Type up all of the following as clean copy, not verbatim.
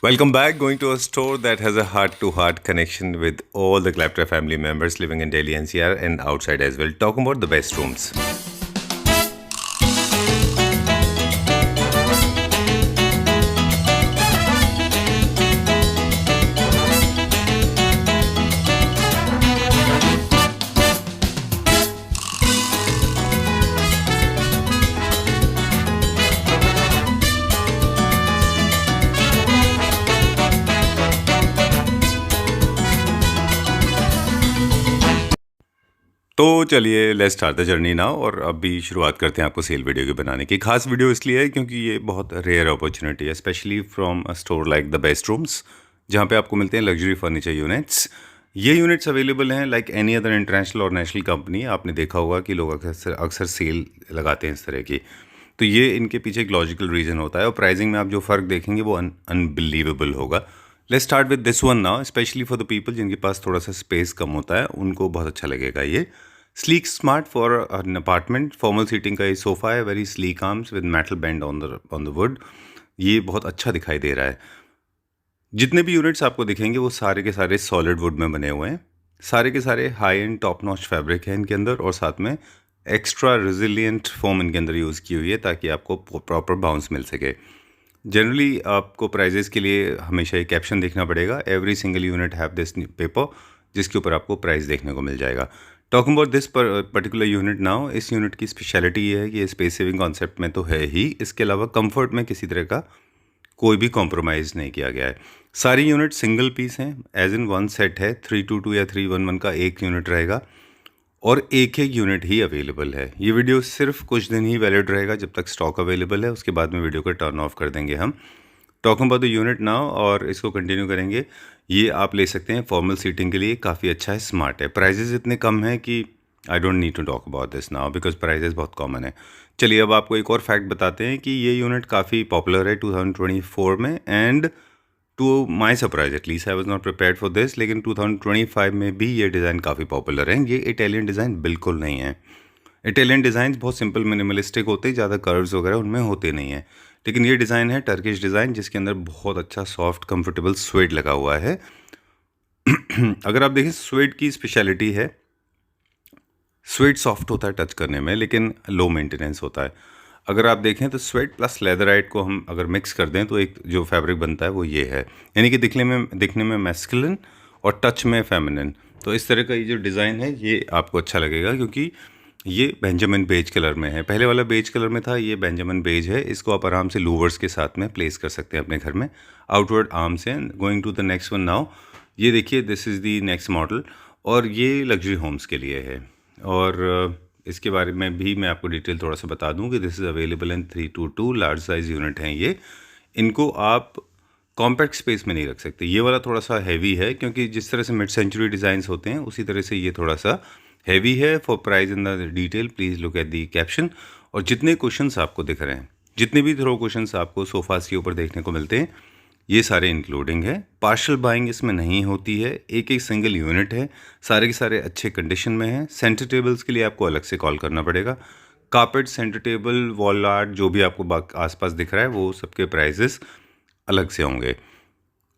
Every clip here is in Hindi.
Welcome back. Going to a store that has a heart-to-heart connection with all the Claptra family members living in Delhi NCR and outside as well. Talking about the best rooms. तो चलिए let's start the journey now और अभी शुरुआत करते हैं आपको सेल वीडियो की बनाने की। खास वीडियो इसलिए है क्योंकि ये बहुत रेयर अपॉर्चुनिटी है, specially from a store like the best rooms, जहाँ पे आपको मिलते हैं लग्जरी फर्नीचर यूनिट्स। ये यूनिट्स अवेलेबल हैं लाइक एनी अदर इंटरनेशनल और नेशनल कंपनी। आपने देखा होगा कि लोग अक्सर सेल लगाते हैं इस तरह की, तो ये इनके पीछे एक लॉजिकल रीज़न होता है और प्राइसिंग में आप जो फ़र्क देखेंगे वो अनबिलीवेबल होगा। Let's start with this one now, specially for the people जिनके पास थोड़ा सा स्पेस कम होता है, उनको बहुत अच्छा लगेगा ये। Sleek smart for an apartment, formal seating का ये सोफ़ा है, very sleek arms with metal bend on the wood. ये बहुत अच्छा दिखाई दे रहा है। जितने भी यूनिट्स आपको दिखेंगे वो सारे के सारे सॉलिड वुड में बने हुए हैं, सारे के सारे high and top notch fabric है इनके अंदर, और साथ में एक्स्ट्रा रेजिलियंट फोम इनके अंदर यूज़ की हुई है ताकि आपको प्रॉपर बाउंस मिल सके। जनरली आपको प्राइजेस के लिए हमेशा ये कैप्शन देखना पड़ेगा, every single unit have this paper, जिसके ऊपर आपको प्राइस देखने को मिल जाएगा। Talking about this particular unit now, इस यूनिट की स्पेशलिटी ये है कि ये स्पेस सेविंग कॉन्सेप्ट में तो है ही, इसके अलावा कंफर्ट में किसी तरह का कोई भी कॉम्प्रोमाइज़ नहीं किया गया है। सारी यूनिट सिंगल पीस हैं, एज इन वन सेट है, 322 या 311 का एक यूनिट रहेगा और एक एक यूनिट ही अवेलेबल है। ये वीडियो सिर्फ कुछ दिन ही वैलिड रहेगा जब तक स्टॉक अवेलेबल है, उसके बाद में वीडियो को टर्न ऑफ कर देंगे हम। Talking about the unit now, और इसको कंटिन्यू करेंगे। ये आप ले सकते हैं फॉर्मल सीटिंग के लिए, काफ़ी अच्छा है, स्मार्ट है। प्राइजेस इतने कम हैं कि I don't need to talk about this now because prices बहुत कॉमन है। चलिए अब आपको एक और फैक्ट बताते हैं कि ये यूनिट काफ़ी पॉपुलर है 2024 में, and to my surprise at least I was not prepared for this, लेकिन 2025 में भी ये डिज़ाइन काफ़ी पॉपुलर है। ये इटालियन डिज़ाइन बिल्कुल नहीं है। इटालियन डिज़ाइन बहुत सिंपल मिनिमलिस्टिक होते हैं, ज़्यादा कर्व्स वगैरह उनमें होते नहीं हैं, लेकिन ये डिज़ाइन है टर्किश डिज़ाइन, जिसके अंदर बहुत अच्छा सॉफ्ट कंफर्टेबल स्वेड लगा हुआ है। अगर आप देखें, स्वेड की स्पेशलिटी है, स्वेड सॉफ्ट होता है टच करने में लेकिन लो मेंटेनेंस होता है। अगर आप देखें तो स्वेड प्लस लेदराइट को हम अगर मिक्स कर दें तो एक जो फैब्रिक बनता है वो ये है, यानी कि दिखने में मैस्कुलिन और टच में फेमिनिन। तो इस तरह का ये जो डिज़ाइन है ये आपको अच्छा लगेगा क्योंकि ये बेंजामिन बेज कलर में है। पहले वाला बेज कलर में था, ये बेंजामिन बेज है। इसको आप आराम से लूवर्स के साथ में प्लेस कर सकते हैं अपने घर में, आउटवर्ड आर्म से। Going to the next one now, ये देखिए this is the next model, और ये लग्जरी होम्स के लिए है। और इसके बारे में भी मैं आपको डिटेल थोड़ा सा बता दूं कि this is available in 322 large size unit हैं ये। इनको आप कॉम्पैक्ट स्पेस में नहीं रख सकते। ये वाला थोड़ा सा हैवी है क्योंकि जिस तरह से मिड सेंचुरी डिज़ाइंस होते हैं उसी तरह से ये थोड़ा सा हैवी है। For price in the detail please look at the caption. और जितने क्वेश्चंस आपको दिख रहे हैं, जितने भी थ्रो क्वेश्चंस आपको सोफास के ऊपर देखने को मिलते हैं, ये सारे इंक्लूडिंग है। पार्शल बाइंग इसमें नहीं होती है, एक एक सिंगल यूनिट है, सारे के सारे अच्छे कंडीशन में हैं। सेंटर टेबल्स के लिए आपको अलग से कॉल करना पड़ेगा। Carpet, centre table, wall art, जो भी आपको आसपास दिख रहा है वो सबके प्राइजेस अलग से होंगे।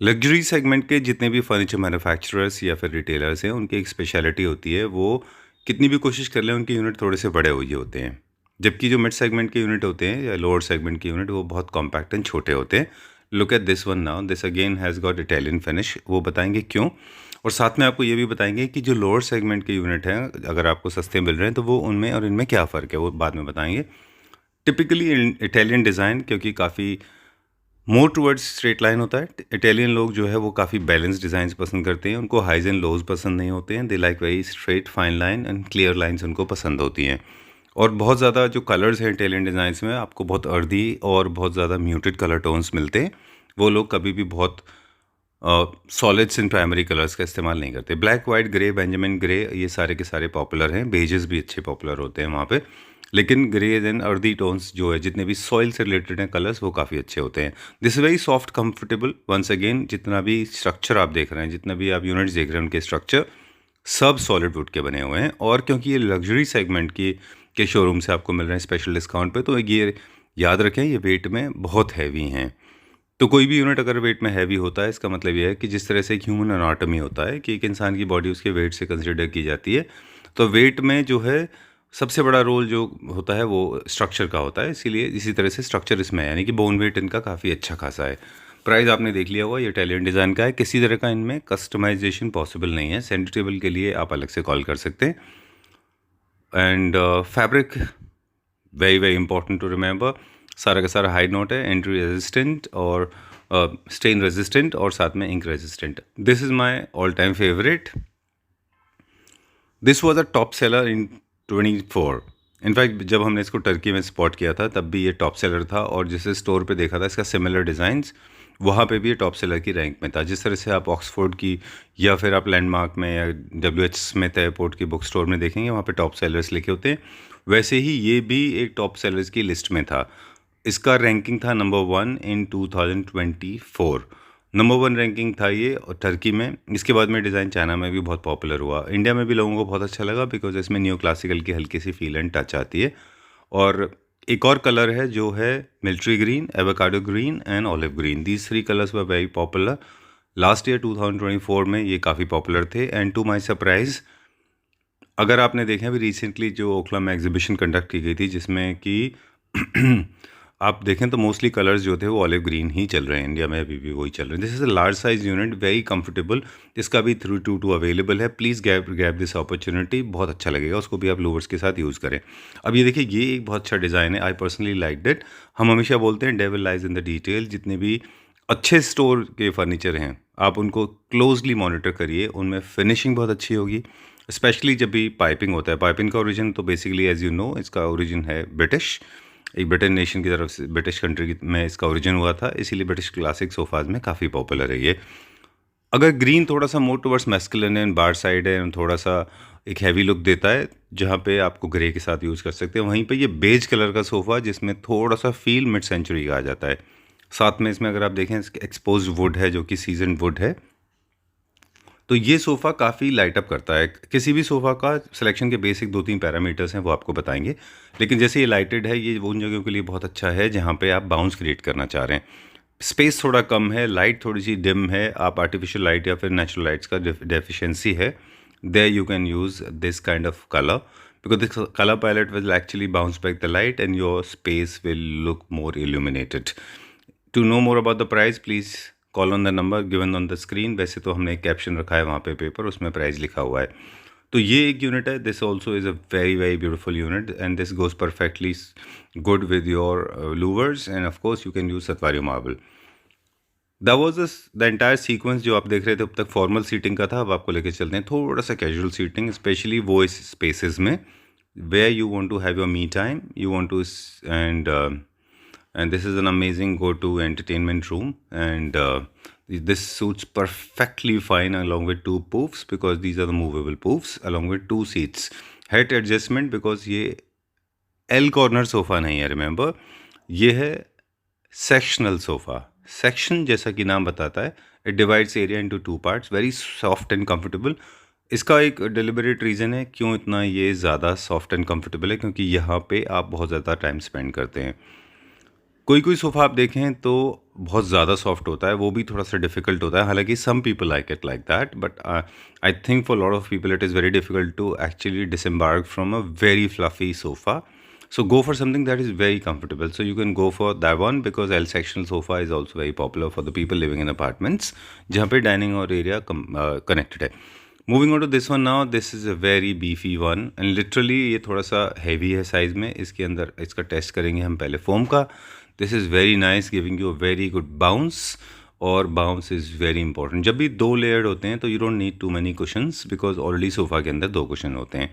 लग्जरी सेगमेंट के जितने भी फर्नीचर मैन्युफैक्चरर्स या फिर रिटेलर्स हैं, उनकी एक स्पेशलिटी होती है, वो कितनी भी कोशिश कर लें उनके यूनिट थोड़े से बड़े हुए होते हैं, जबकि जो मिड सेगमेंट के यूनिट होते हैं या लोअर सेगमेंट के यूनिट वो बहुत कॉम्पैक्ट एंड छोटे होते हैं। Look at this one now, this again has got Italian finish, वो बताएंगे क्यों। और साथ में आपको ये भी बताएंगे कि जो लोअर सेगमेंट के यूनिट हैं अगर आपको सस्ते मिल रहे हैं तो वो उनमें और इनमें क्या फ़र्क है, वो बाद में बताएंगे। टिपिकली इटालियन डिज़ाइन क्योंकि काफ़ी मोर टूवर्ड्स स्ट्रेट लाइन होता है। इटालियन लोग जो है वो काफ़ी बैलेंस डिज़ाइंस पसंद करते हैं, उनको हाइज एंड लोज पसंद नहीं होते हैं। They like very straight fine line and clear lines उनको पसंद होती हैं। और बहुत ज़्यादा जो कलर्स हैं इटालियन डिज़ाइंस में, आपको बहुत अर्दी और बहुत ज़्यादा म्यूटेड कलर टोन्स मिलते हैं। वो लोग कभी भी बहुत सॉलिड्स एंड प्राइमरी कलर्स का इस्तेमाल नहीं करते। Black, white, grey, Benjamin grey, ये सारे के सारे पॉपुलर हैं। बेजेस भी अच्छे पॉपुलर होते हैं वहाँ पे, लेकिन ग्रे एंड अर्दी टोन्स जो है, जितने भी सॉइल से रिलेटेड हैं कलर्स, वो काफ़ी अच्छे होते हैं। This is very soft comfortable. Once again, जितना भी स्ट्रक्चर आप देख रहे हैं, जितना भी आप यूनिट्स देख रहे हैं, उनके स्ट्रक्चर सब सॉलिड वुड के बने हुए हैं। और क्योंकि ये लग्जरी सेगमेंट के शोरूम से आपको मिल रहे हैं स्पेशल डिस्काउंट पे, तो ये याद रखें ये वेट में बहुत हैवी हैं। तो कोई भी यूनिट अगर वेट में हैवी होता है, इसका मतलब ये है कि जिस तरह से एक ह्यूमन एनाटॉमी होता है कि एक इंसान की बॉडी उसके वेट से कंसिडर की जाती है, तो वेट में जो है सबसे बड़ा रोल जो होता है वो स्ट्रक्चर का होता है। इसीलिए इसी तरह से स्ट्रक्चर इसमें है, यानी कि बोन वेट इनका काफ़ी अच्छा खासा है। प्राइस आपने देख लिया होगा, ये इटालियन डिज़ाइन का है। किसी तरह का इनमें कस्टमाइजेशन पॉसिबल नहीं है। सेंटर टेबल के लिए आप अलग से कॉल कर सकते हैं। And fabric very very important to remember, सारा का सारा हाई नोट है, एंट्री रेजिस्टेंट और स्टेन रेजिस्टेंट और साथ में ink resistant. This is my all time favourite. This was a top seller in 24। In fact जब हमने इसको टर्की में स्पॉट किया था तब भी ये टॉप सेलर था, और जिसे स्टोर पे देखा था इसका सिमिलर डिज़ाइंस, वहाँ पे भी ये टॉप सेलर की रैंक में था। जिस तरह से आप ऑक्सफोर्ड की या फिर आप लैंडमार्क में या WH स्मिथ एयरपोर्ट की बुक स्टोर में देखेंगे वहाँ पे टॉप सेलर्स लिखे होते हैं, वैसे ही ये भी एक टॉप सेलर्स की लिस्ट में था। इसका रैंकिंग था नंबर 1 इन 2024। नंबर 1 रैंकिंग था ये और टर्की में। इसके बाद में डिज़ाइन चाइना में भी बहुत पॉपुलर हुआ, इंडिया में भी लोगों को बहुत अच्छा लगा बिकॉज इसमें न्यू क्लासिकल की हल्की सी फील एंड टच आती है। और एक और कलर है जो है military green, avocado green and olive green. These 3 colours were very popular last year 2024 में, ये काफ़ी पॉपुलर थे। एंड टू माई सरप्राइज, अगर आपने देखें अभी रिसेंटली जो ओखला में एग्जीबिशन कंडक्ट की गई थी जिसमें कि आप देखें तो मोस्टली कलर्स जो थे वो ऑलिव ग्रीन ही चल रहे हैं। इंडिया में अभी भी वही चल रहे हैं। This is a large size unit, very comfortable. इसका भी 322 अवेलेबल है। प्लीज़ ग्रैब दिस अपॉर्चुनिटी, बहुत अच्छा लगेगा। उसको भी आप लोवर्स के साथ यूज़ करें। अब ये देखिए, ये एक बहुत अच्छा डिज़ाइन है। I personally like it. हम हमेशा बोलते हैं devil lies in the detail. जितने भी अच्छे स्टोर के फर्नीचर हैं आप उनको क्लोजली मॉनिटर करिए, उनमें फिनिशिंग बहुत अच्छी होगी, स्पेशली जब भी पाइपिंग होता है। पाइपिंग का ओरिजिन तो बेसिकली एज यू नो इसका ओरिजिन है ब्रिटिश, एक ब्रिटेन नेशन की तरफ से, ब्रिटिश कंट्री में इसका ओरिजिन हुआ था, इसीलिए ब्रिटिश क्लासिक सोफाज में काफ़ी पॉपुलर है ये। अगर ग्रीन थोड़ा सा more towards masculine and bar side है, थोड़ा सा एक हैवी लुक देता है, जहाँ पे आपको ग्रे के साथ यूज़ कर सकते हैं, वहीं पे ये बेज कलर का सोफ़ा जिसमें थोड़ा सा फील मिड सेंचुरी का आ जाता है। साथ में इसमें अगर आप देखें एक्सपोज वुड है जो कि सीजन वुड है, तो ये सोफ़ा काफ़ी लाइट अप करता है। किसी भी सोफ़ा का सिलेक्शन के बेसिक 2-3 पैरामीटर्स हैं वो आपको बताएंगे, लेकिन जैसे ये लाइटेड है, ये उन जगहों के लिए बहुत अच्छा है जहाँ पे आप बाउंस क्रिएट करना चाह रहे हैं। स्पेस थोड़ा कम है, लाइट थोड़ी सी डिम है, आप आर्टिफिशियल लाइट या फिर नेचुरल लाइट्स का डेफिशिएंसी है, there you can use this kind of colour because this color palette will actually bounce back the light and your space will look more illuminated. To know more about the price, please call on the number given on the screen. वैसे तो हमने एक कैप्शन रखा है वहाँ पे पेपर, उसमें प्राइस लिखा हुआ है। तो ये एक यूनिट है। This also is a very very beautiful unit and this goes perfectly good with your louvres and of course you can use Satwari marble. That was the entire sequence जो आप देख रहे थे अब तक फॉर्मल सीटिंग का था। अब आपको लेके चलते हैं थोड़ा सा कैजुअल सीटिंग, स्पेशली वो इस स्पेसेस में where you want to have your me time, you want to and this is an amazing go-to entertainment room, and this suits perfectly fine along with 2 poofs because these are the movable poofs, along with 2 seats. Height adjustment because ये L corner सोफ़ा नहीं है, रिमेंबर ये है सेक्शनल सोफ़ा। सेक्शन जैसा कि नाम बताता है, it divides area into 2 parts, very soft and comfortable. इसका एक डिलिबरेट रीज़न है क्यों इतना ये ज़्यादा सॉफ्ट एंड कंफर्टेबल है, क्योंकि यहाँ पे आप बहुत ज़्यादा टाइम स्पेंड करते हैं। कोई सोफ़ा आप देखें तो बहुत ज़्यादा सॉफ्ट होता है, वो भी थोड़ा सा डिफ़िकल्ट होता है। हालांकि some people like it like that, but I think for lot of people it is very difficult to actually disembark from a very fluffy sofa. So go for something that is very comfortable. So you can go for that one because L sectional sofa is also very popular for the people living in apartments, जहाँ पे dining और area connected है. Moving on to this one now, this is a very beefy one and literally ये थोड़ा सा heavy है size में. इसके अंदर इसका टेस्ट करेंगे हम पहले फोम का. This is very nice, giving you a very good bounce. और बाउंस इज़ वेरी इंपॉर्टेंट. जब भी 2 लेयर्ड होते हैं तो you don't need too many cushions because already sofa के अंदर 2 कुशन होते हैं.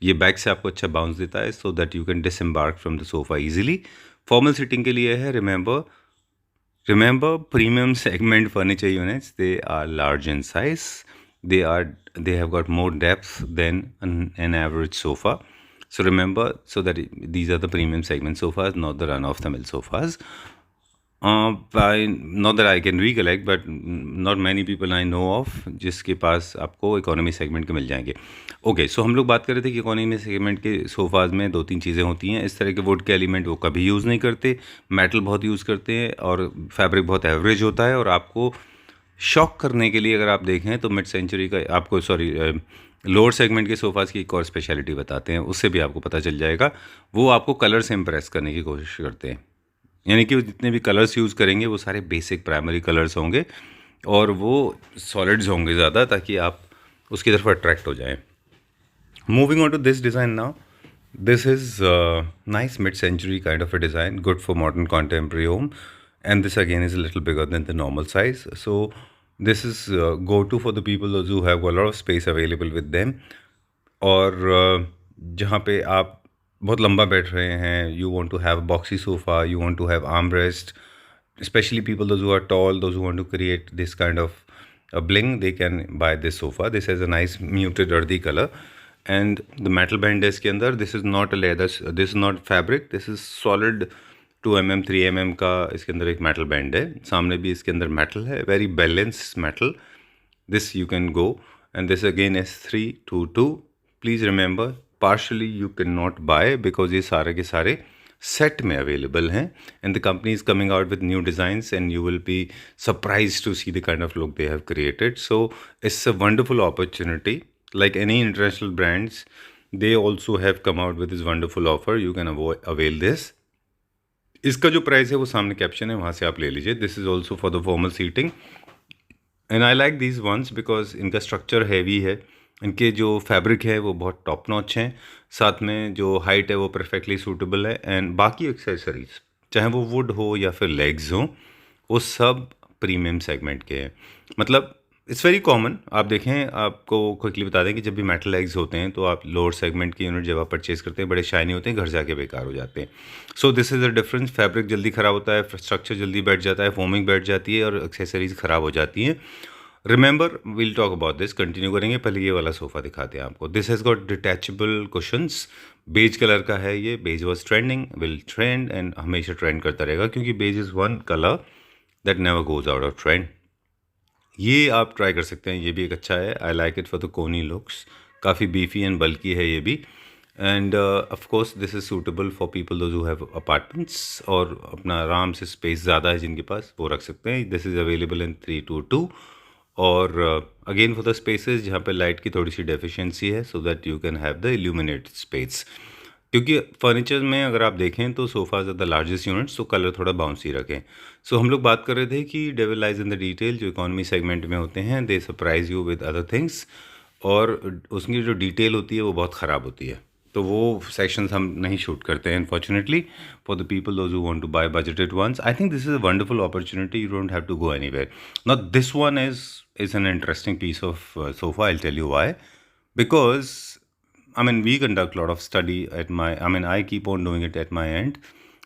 ये बैक से आपको अच्छा बाउंस देता है so that you can disembark from the sofa easily. Formal sitting के लिए है. Remember premium segment furniture units, they are large in size, they have got more depth than an average sofa. So remember, so that these are the premium segment sofas, not the run-of-the-mill sofas. Not that I can recollect, but not many people I know of जिसके पास आपको इकोनॉमी सेगमेंट के मिल जाएंगे। ओके, सो हम लोग बात कर रहे थे कि इकोनॉमी सेगमेंट के सोफ़ाज़ में 2-3 चीज़ें होती हैं। इस तरह के वुड के एलिमेंट वो कभी यूज़ नहीं करते, मेटल बहुत यूज़ करते हैं और फैब्रिक बहुत एवरेज होता है। और आपको शॉक करने के लिए अगर आप देखें तो मिड सेंचुरी का आपको लोअर सेगमेंट के सोफ़ाज़ की एक और स्पेशलिटी बताते हैं, उससे भी आपको पता चल जाएगा। वो आपको कलर से इम्प्रेस करने की कोशिश करते हैं, यानी कि वो जितने भी कलर्स यूज़ करेंगे वो सारे बेसिक प्राइमरी कलर्स होंगे और वो सॉलिड्स होंगे ज़्यादा, ताकि आप उसकी तरफ अट्रैक्ट हो जाएं। Moving on to this design now. This is nice mid-century kind of a design, good for modern contemporary home. And this again is a little bigger than the normal size. So this is go-to for the people those who have a lot of space available with them. और जहाँ पे आप बहुत लंबा बैठ रहे हैं, you want to have a boxy sofa, you want to have armrest, especially people those who are tall, those who want to create this kind of a bling, they can buy this sofa. This has a nice muted earthy color. And the metal band है इसके अंदर. This is not a leather, this is not fabric, this is solid 2 mm 3 mm का इसके अंदर एक मेटल बैंड है. सामने भी इसके अंदर मेटल है, very balance metal. This you can go and this again is 322. Please remember partially you can not buy because ये सारे के सारे सेट में अवेलेबल हैं. And the company is coming out with new designs and you will be surprise to see the kind of look they have created. So it's a wonderful opportunity. Like any international brands, they also have come out with this wonderful offer. You can avail this. इसका जो प्राइस है वो सामने कैप्शन है, वहाँ से आप ले लीजिए. This is also for the formal seating and I like these ones because इनका स्ट्रक्चर हैवी है, इनके जो फैब्रिक है वो बहुत टॉप नॉच हैं, साथ में जो हाइट है वो परफेक्टली सूटेबल है. एंड बाकी एक्सेसरीज चाहे वो वुड हो या फिर लेग्स हो, वो सब प्रीमियम सेगमेंट के हैं. मतलब इट्स वेरी कॉमन. आप देखें, आपको क्विकली बता दें कि जब भी मेटल एग्स होते हैं तो आप लोअर सेगमेंट की यूनिट जब आप परचेज़ करते हैं बड़े शाइनी होते हैं, घर जाके बेकार हो जाते हैं. So this is the difference. Fabric जल्दी ख़राब होता है, स्ट्रक्चर जल्दी बैठ जाता है, फोमिंग बैठ जाती है और एक्सेसरीज ख़राब हो जाती हैं. Remember we'll talk about this, continue करेंगे. पहले ये वाला सोफ़ा दिखाते हैं आपको. This has got detachable cushions. Beige colour का है ये. Beige was trending, will trend and हमेशा ट्रेंड करता रहेगा, क्योंकि beige is one colour that never goes out of trend. ये आप ट्राई कर सकते हैं, ये भी एक अच्छा है. I like it for the कोनी लुक्स. काफ़ी बीफी एंड बल्की है ये भी. And of course this is suitable for people those who have apartments और अपना आराम से स्पेस ज़्यादा है जिनके पास, वो रख सकते हैं. This is available in 322. और अगेन फॉर द स्पेसेस जहाँ पे लाइट की थोड़ी सी डेफिशिएंसी है, so that you can have the illuminated space. क्योंकि फर्नीचर में अगर आप देखें तो sofas are the largest units, तो कलर थोड़ा बाउंसी रखें. सो हम लोग बात कर रहे थे कि devil lies in the detail. जो इकोनॉमी सेगमेंट में होते हैं they surprise you with other things, और उसकी जो डिटेल होती है वो बहुत ख़राब होती है. तो वो सेक्शंस हम नहीं शूट करते हैं unfortunately for the people those who want to buy budgeted ones. I think this is a wonderful opportunity. You don't have to go anywhere. Now this one is an interesting piece of sofa. I will tell you why. Because I mean, we conduct a lot of study at I keep on doing it at my end.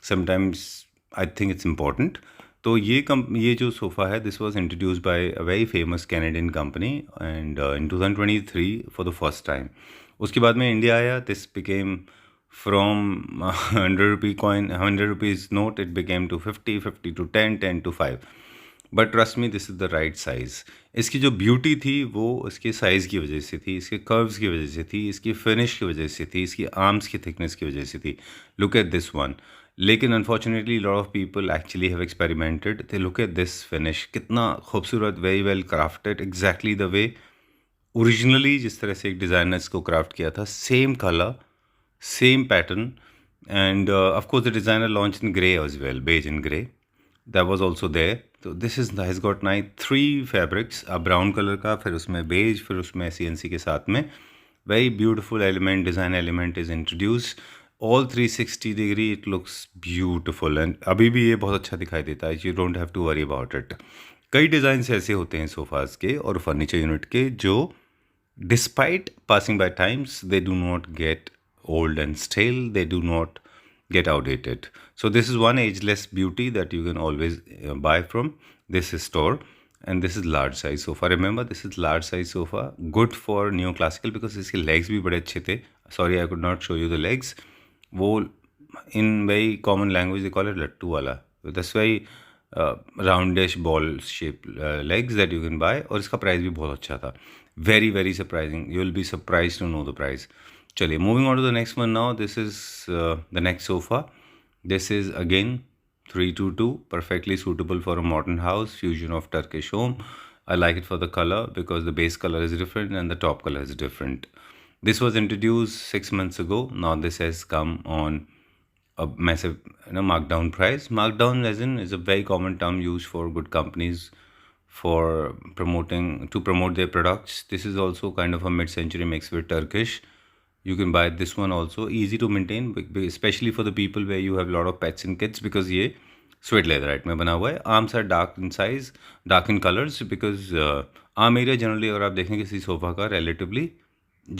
Sometimes I think it's important. तो ये जो सोफ़ा है, this was introduced by a very famous Canadian company and in 2023 for the first time. उसके बाद में इंडिया आया. This became from 100 rupee coin, 100 rupees note, it became to 50, 50 to 10, 10 to 5. But trust me this is the right size. इसकी जो ब्यूटी थी वो इसके साइज़ की वजह से थी, इसके कर्व्स की वजह से थी, इसकी फिनिश की वजह से थी, इसकी आर्म्स की थिकनेस की वजह से थी. Look at this one. लेकिन unfortunately lot of people actually have experimented. They look at this finish, कितना खूबसूरत, very well crafted, exactly the way originally जिस तरह से एक डिज़ाइनर इसको क्राफ्ट किया था. Same colour, same pattern, and of course the designer launch in grey as well, beige in grey. That was also there. तो this has got 3 fabrics. Brown colour का, फिर उसमें बेज, फिर उसमें CNC के साथ में very beautiful element, design element is introduce. All 360 degree it looks beautiful and अभी भी ये बहुत अच्छा दिखाई देता है. You don't have to worry about it. कई डिज़ाइंस ऐसे होते हैं सोफ़ाज़ के और फर्नीचर यूनिट के जो despite passing by times they do not gate old and stale, they do not get outdated. So this is one ageless beauty that you can always buy from this store. And this is large size sofa. Remember, this is large size sofa, good for neoclassical because इसके legs भी बड़े अच्छे थे. Sorry, I could not show you the legs. वो in very common language they call it lattu wala. That's why roundish ball shape legs that you can buy, और इसका प्राइस भी बहुत अच्छा था. Very very surprising, you will be surprise to know the price. चलिए, moving on to the next one now. This is the next sofa. This is again 322, perfectly suitable for a modern house, fusion of Turkish home. I like it for the color because the base color is different and the top color is different. This was introduced 6 months ago. Now this has come on a massive markdown price. Markdown as in is a very common term used for good companies for promote their products. This is also kind of a mid-century mix with Turkish. You can buy this one also, easy to maintain, especially for the people where you have a lot of pets and kids, because ये स्वेट लेदराइट में बना हुआ है. Arms are dark in size, dark in colours, because arm area generally अगर आप देखें किसी सोफ़ा का रिलेटिवली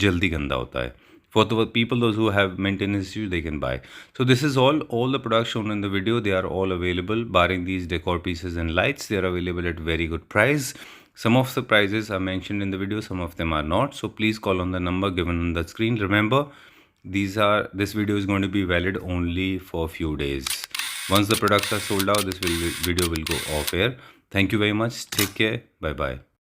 जल्दी गंदा होता है. For the people those who have maintenance issues, they can buy. So this is all the products shown in the video, they are all available barring these decor pieces and lights. They are available at very good price. Some of the prices are mentioned in the video, some of them are not. So please call on the number given on the screen. Remember, this video is going to be valid only for a few days. Once the products are sold out, this video will go off air. Thank you very much. Take care. Bye bye.